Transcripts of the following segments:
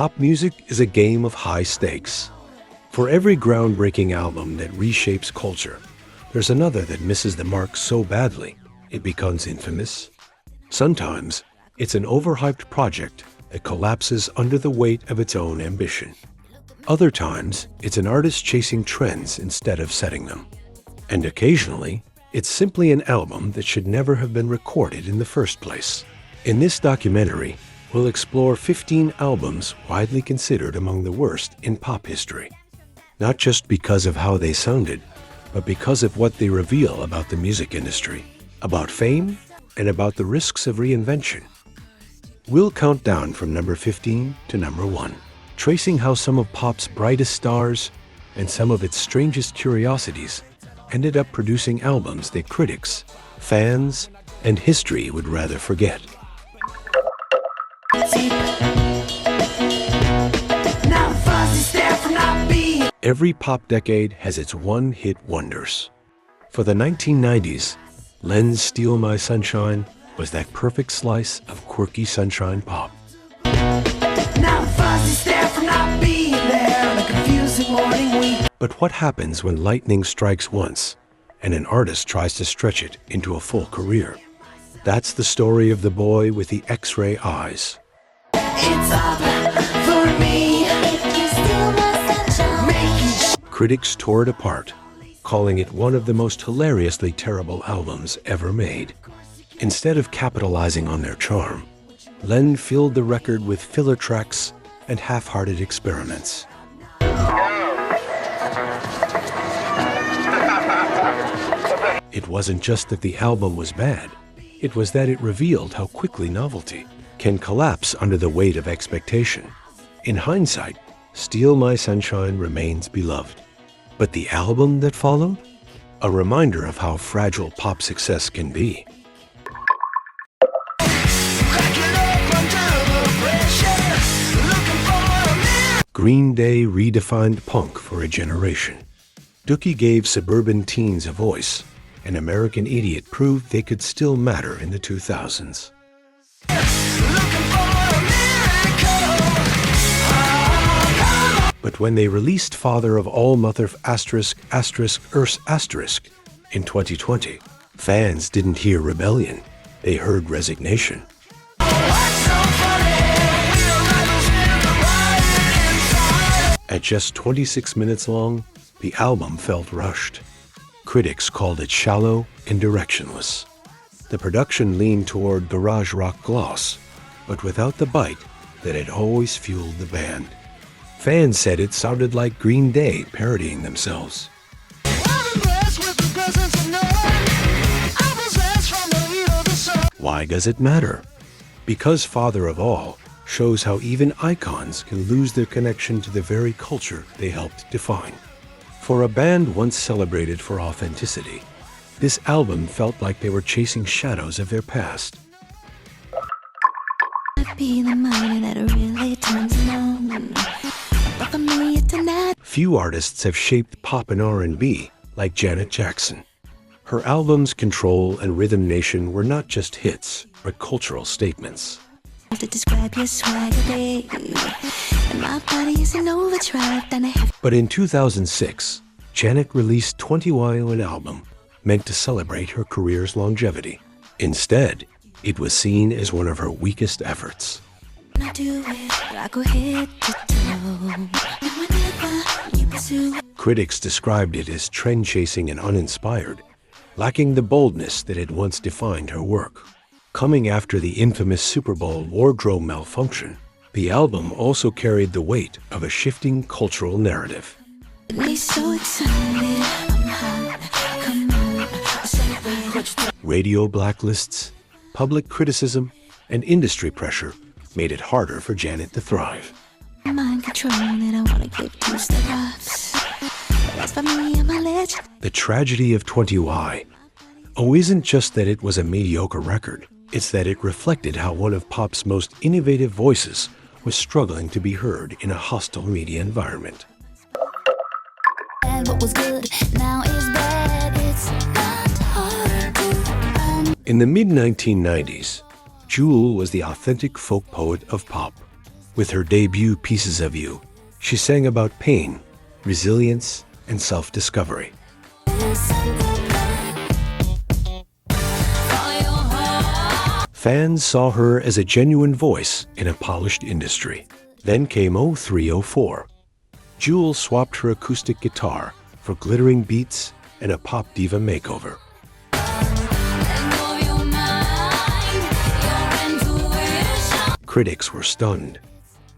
Pop music is a game of high stakes. For every groundbreaking album that reshapes culture, there's another that misses the mark so badly it becomes infamous. Sometimes, it's an overhyped project that collapses under the weight of its own ambition. Other times, it's an artist chasing trends instead of setting them. And occasionally, it's simply an album that should never have been recorded in the first place. In this documentary, we'll explore 15 albums widely considered among the worst in pop history. Not just because of how they sounded, but because of what they reveal about the music industry, about fame, and about the risks of reinvention. We'll count down from number 15 to number 1, tracing how some of pop's brightest stars and some of its strangest curiosities ended up producing albums that critics, fans, and history would rather forget. Every pop decade has its one-hit wonders. For the 1990s, Len's Steal My Sunshine was that perfect slice of quirky sunshine pop. But what happens when lightning strikes once and an artist tries to stretch it into a full career? That's the story of the boy with the X-ray eyes. It's up for me. Critics tore it apart, calling it one of the most hilariously terrible albums ever made. Instead of capitalizing on their charm, Len filled the record with filler tracks and half-hearted experiments. It wasn't just that the album was bad, it was that it revealed how quickly novelty can collapse under the weight of expectation. In hindsight, Steal My Sunshine remains beloved. But the album that followed? A reminder of how fragile pop success can be. Green Day redefined punk for a generation. Dookie gave suburban teens a voice, and American Idiot proved they could still matter in the 2000s. But when they released Father of All Mother ***** in 2020, fans didn't hear rebellion, they heard resignation. At just 26 minutes long, the album felt rushed. Critics called it shallow and directionless. The production leaned toward garage rock gloss, but without the bite that had always fueled the band. Fans said it sounded like Green Day parodying themselves. Why does it matter? Because Father of All shows how even icons can lose their connection to the very culture they helped define. For a band once celebrated for authenticity, this album felt like they were chasing shadows of their past. Few artists have shaped pop and R&B like Janet Jackson. Her albums Control and Rhythm Nation were not just hits, but cultural statements. But in 2006, Janet released 20Y, an album meant to celebrate her career's longevity. Instead, it was seen as one of her weakest efforts. Critics described it as trend-chasing and uninspired, lacking the boldness that had once defined her work. Coming after the infamous Super Bowl wardrobe malfunction, the album also carried the weight of a shifting cultural narrative. Radio blacklists, public criticism, and industry pressure made it harder for Janet to thrive. The tragedy of 20Y isn't just that it was a mediocre record, it's that it reflected how one of pop's most innovative voices was struggling to be heard in a hostile media environment. In the mid-1990s, Jewel was the authentic folk poet of pop. With her debut Pieces of You, she sang about pain, resilience, and self-discovery. Fans saw her as a genuine voice in a polished industry. Then came 0304. Jewel swapped her acoustic guitar for glittering beats and a pop diva makeover. Critics were stunned.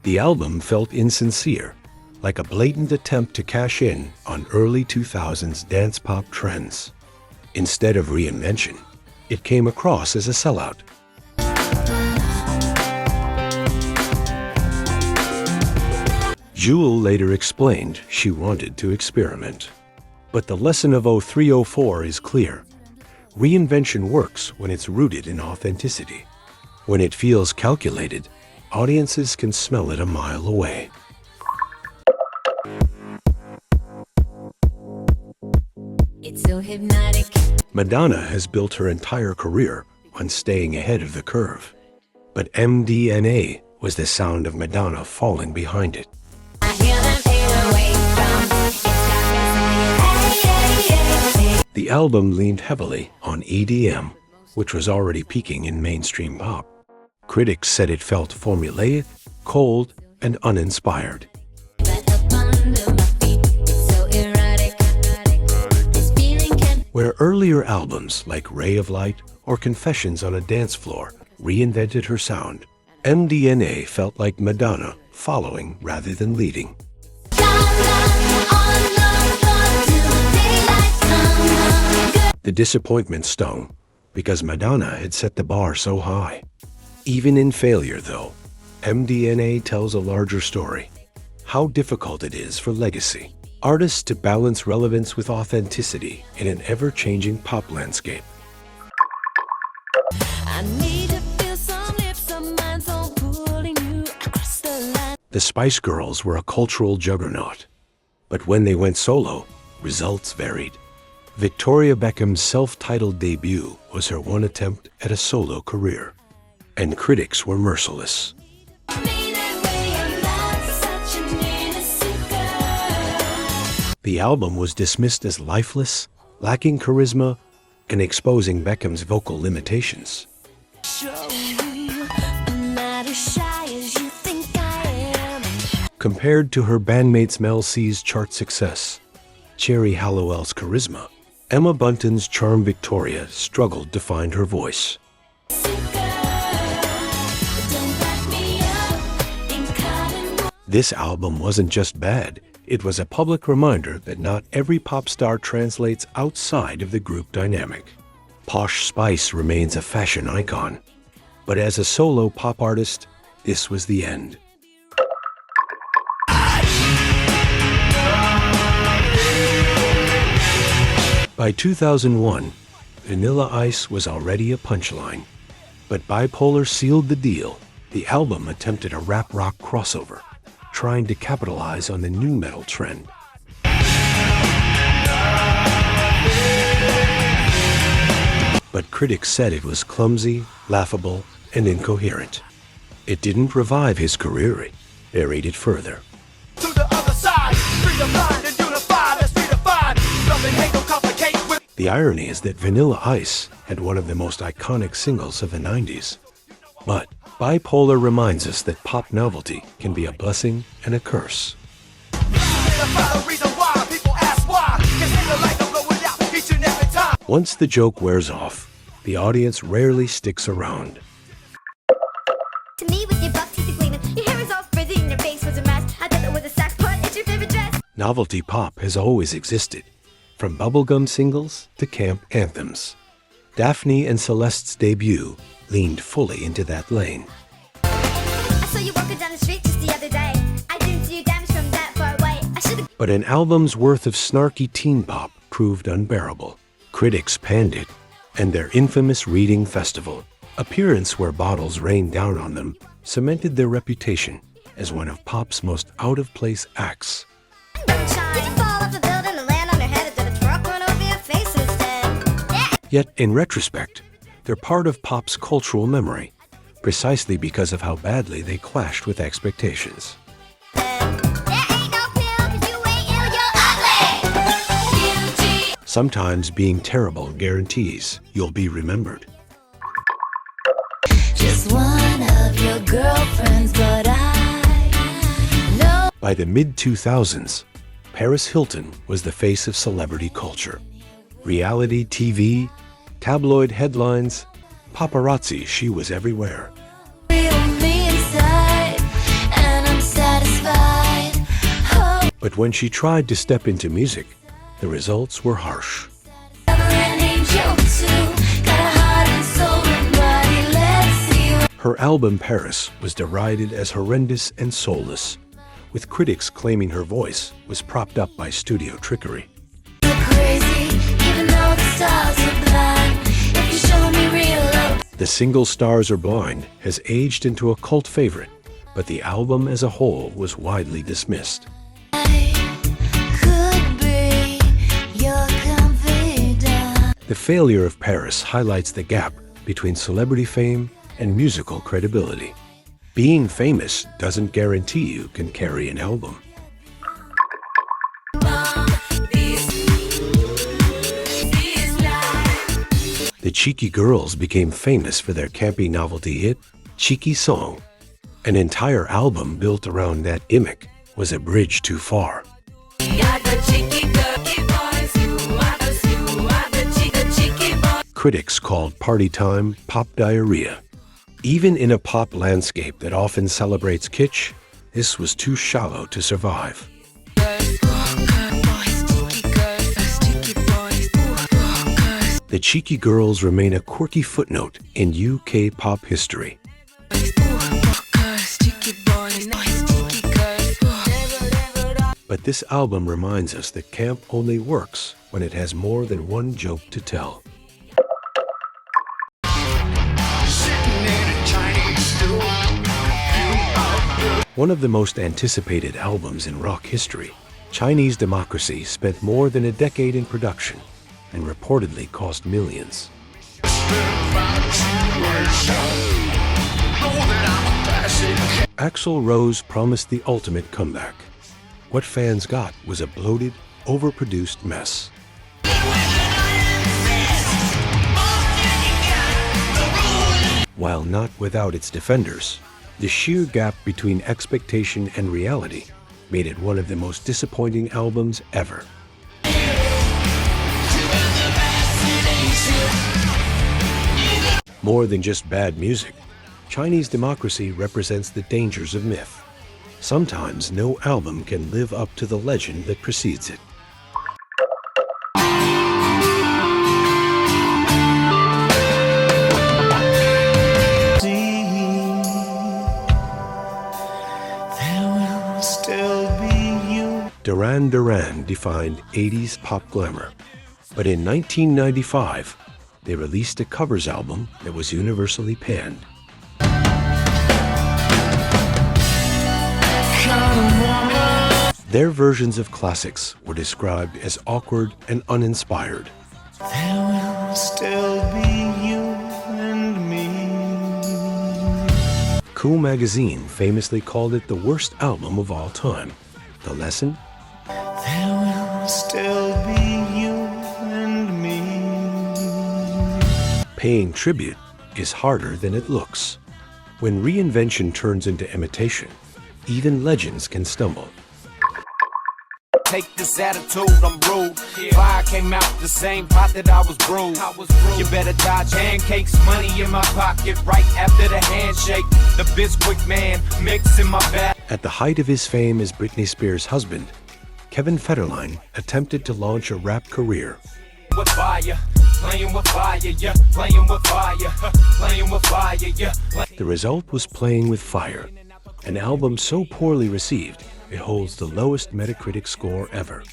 The album felt insincere, like a blatant attempt to cash in on early 2000s dance pop trends. Instead of reinvention, it came across as a sellout. Jewel later explained she wanted to experiment. But the lesson of 0304 is clear. Reinvention works when it's rooted in authenticity. When it feels calculated, audiences can smell it a mile away. It's so hypnotic. Madonna has built her entire career on staying ahead of the curve. But MDNA was the sound of Madonna falling behind it. The album leaned heavily on EDM, which was already peaking in mainstream pop. Critics said it felt formulaic, cold, and uninspired. Where earlier albums like Ray of Light or Confessions on a Dance Floor reinvented her sound, MDNA felt like Madonna following rather than leading. The disappointment stung because Madonna had set the bar so high. Even in failure, though, MDNA tells a larger story. How difficult it is for legacy artists to balance relevance with authenticity in an ever-changing pop landscape. The Spice Girls were a cultural juggernaut, but when they went solo, results varied. Victoria Beckham's self-titled debut was her one attempt at a solo career, and critics were merciless. The album was dismissed as lifeless, lacking charisma, and exposing Beckham's vocal limitations. Compared to her bandmates Mel C's chart success, Cherry Halliwell's charisma, Emma Bunton's charm Victoria struggled to find her voice. This album wasn't just bad, it was a public reminder that not every pop star translates outside of the group dynamic. Posh Spice remains a fashion icon, but as a solo pop artist, this was the end. By 2001, Vanilla Ice was already a punchline, but Bipolar sealed the deal. The album attempted a rap rock crossover, trying to capitalize on the nu metal trend. But critics said it was clumsy, laughable, and incoherent. It didn't revive his career, it buried it further. To the other side, freedom line and unify, let's redefine. Nothing ain't no complicate with. The irony is that Vanilla Ice had one of the most iconic singles of the 90s. But Bipolar reminds us that pop novelty can be a blessing and a curse. Once the joke wears off, the audience rarely sticks around. To me, with your buck teeth gleaming, your hair is all frizzy and your face was a mess. I thought it was a sax part, it's your favorite dress. Novelty pop has always existed, from bubblegum singles to camp anthems. Daphne and Celeste's debut leaned fully into that lane. I saw you walking down the street just the other day. I didn't see you damage from that far away. But an album's worth of snarky teen pop proved unbearable. Critics panned it, and their infamous Reading Festival, appearance where bottles rained down on them, cemented their reputation as one of pop's most out-of-place acts. Yet, in retrospect, they're part of pop's cultural memory, precisely because of how badly they clashed with expectations. Sometimes being terrible guarantees you'll be remembered. Just one of your girlfriends, but I know. By the mid-2000s, Paris Hilton was the face of celebrity culture. Reality TV, tabloid headlines, paparazzi, she was everywhere. Real me inside, and I'm satisfied. Oh, But when she tried to step into music, the results were harsh. an angel too. Got a heart and soul and body. Let's see. Her album Paris was derided as horrendous and soulless, with critics claiming her voice was propped up by studio trickery. You're crazy, even though the stars are blind. If you show me real love, The single Stars Are Blind has aged into a cult favorite, but the album as a whole was widely dismissed. I could be your confidant. The failure of Paris highlights the gap between celebrity fame and musical credibility. Being famous doesn't guarantee you can carry an album. The Cheeky Girls became famous for their campy novelty hit, Cheeky Song. An entire album built around that gimmick was a bridge too far. Critics called Party Time pop diarrhea. Even in a pop landscape that often celebrates kitsch, this was too shallow to survive. The Cheeky Girls remain a quirky footnote in UK pop history. But this album reminds us that camp only works when it has more than one joke to tell. One of the most anticipated albums in rock history, Chinese Democracy spent more than a decade in production and reportedly cost millions. Axl Rose promised the ultimate comeback. What fans got was a bloated, overproduced mess. While not without its defenders, the sheer gap between expectation and reality made it one of the most disappointing albums ever. More than just bad music, Chinese Democracy represents the dangers of myth. Sometimes no album can live up to the legend that precedes it. Duran Duran defined 80s pop glamour, but in 1995, they released a covers album that was universally panned. Their versions of classics were described as awkward and uninspired. There will still be you and me. Cool magazine famously called it the worst album of all time. The lesson? There will still be you and me. Paying tribute is harder than it looks. When reinvention turns into imitation, even legends can stumble. Take this attitude, I'm rude. Fire came out the same pot that I was brewed. You better dodge pancakes, money in my pocket right after the handshake. The Bisquick man mixing my bag. At the height of his fame as Britney Spears' husband, Kevin Federline attempted to launch a rap career. With fire, playing with fire, yeah, playing with fire, playing with fire, yeah. The result was Playing with Fire, an album so poorly received it holds the lowest Metacritic score ever.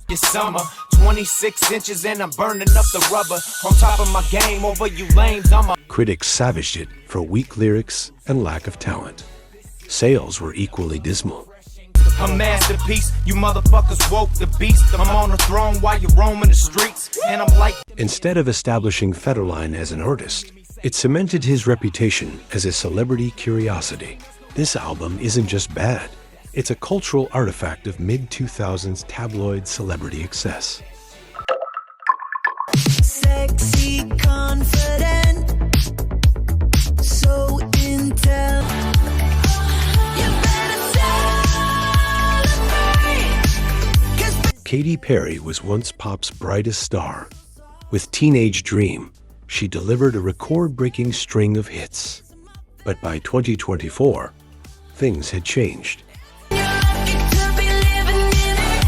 It's summer, 26 inches and I'm burning up the rubber. On top of my game over you lames, I'm a... Critics savaged it for weak lyrics and lack of talent. Sales were equally dismal. A masterpiece, you motherfuckers woke the beast. I'm on the throne while you're roaming the streets, and I'm like... Instead of establishing Federline as an artist, It cemented his reputation as a celebrity curiosity. This album isn't just bad, it's a cultural artifact of mid-2000s tabloid celebrity excess. Sexy, confident, so intel. You better celebrate, 'cause Katy Perry was once pop's brightest star. With Teenage Dream, she delivered a record-breaking string of hits. But by 2024, things had changed. you're lucky to be living in it.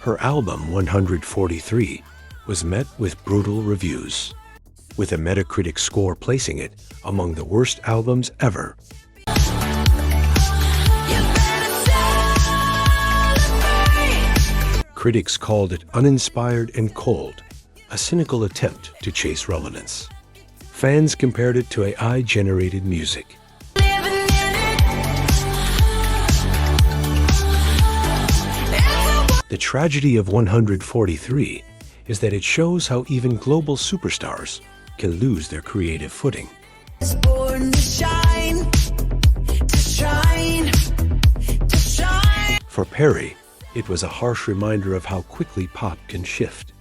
Her album 143 was met with brutal reviews, with a Metacritic score placing it among the worst albums ever. You better celebrate. Critics called it uninspired and cold, a cynical attempt to chase relevance. Fans compared it to AI-generated music. Living in it. The tragedy of 143 is that it shows how even global superstars can lose their creative footing. It's born to shine, to shine, to shine. For Perry, it was a harsh reminder of how quickly pop can shift.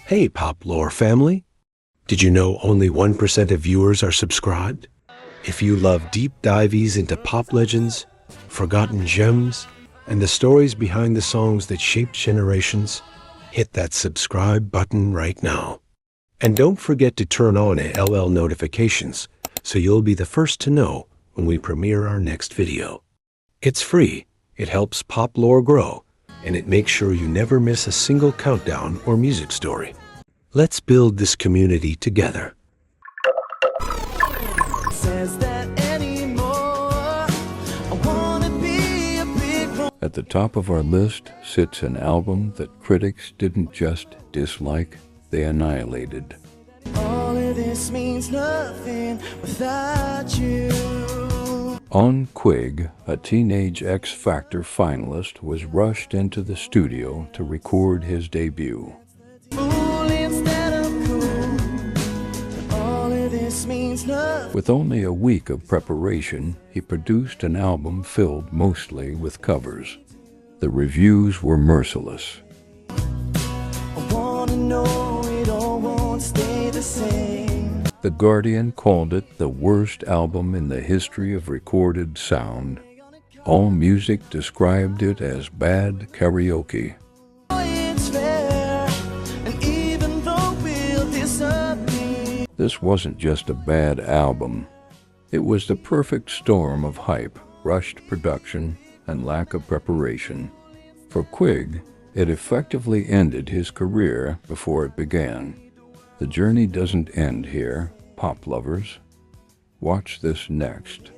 Hey, pop lore family! Did you know only 1% of viewers are subscribed? If you love deep dives into pop legends, forgotten gems, and the stories behind the songs that shaped generations, hit that subscribe button right now. And don't forget to turn on LL notifications so you'll be the first to know when we premiere our next video. It's free, it helps pop lore grow, and it makes sure you never miss a single countdown or music story. Let's build this community together. Says that anymore. I wanna be a big At the top of our list sits an album that critics didn't just dislike, they annihilated. all of this means nothing without you. Eoghan Quigg, a teenage X Factor finalist, was rushed into the studio to record his debut. Fool instead of cool. All of this means nothing. With only a week of preparation, he produced an album filled mostly with covers. The reviews were merciless. I wanna know it all won't stay the same. The Guardian called it the worst album in the history of recorded sound. AllMusic described it as bad karaoke. It's fair, and even though we'll disagree, This wasn't just a bad album. It was the perfect storm of hype, rushed production, and lack of preparation. For Quigg, it effectively ended his career before it began. The journey doesn't end here, pop lovers. Watch this next.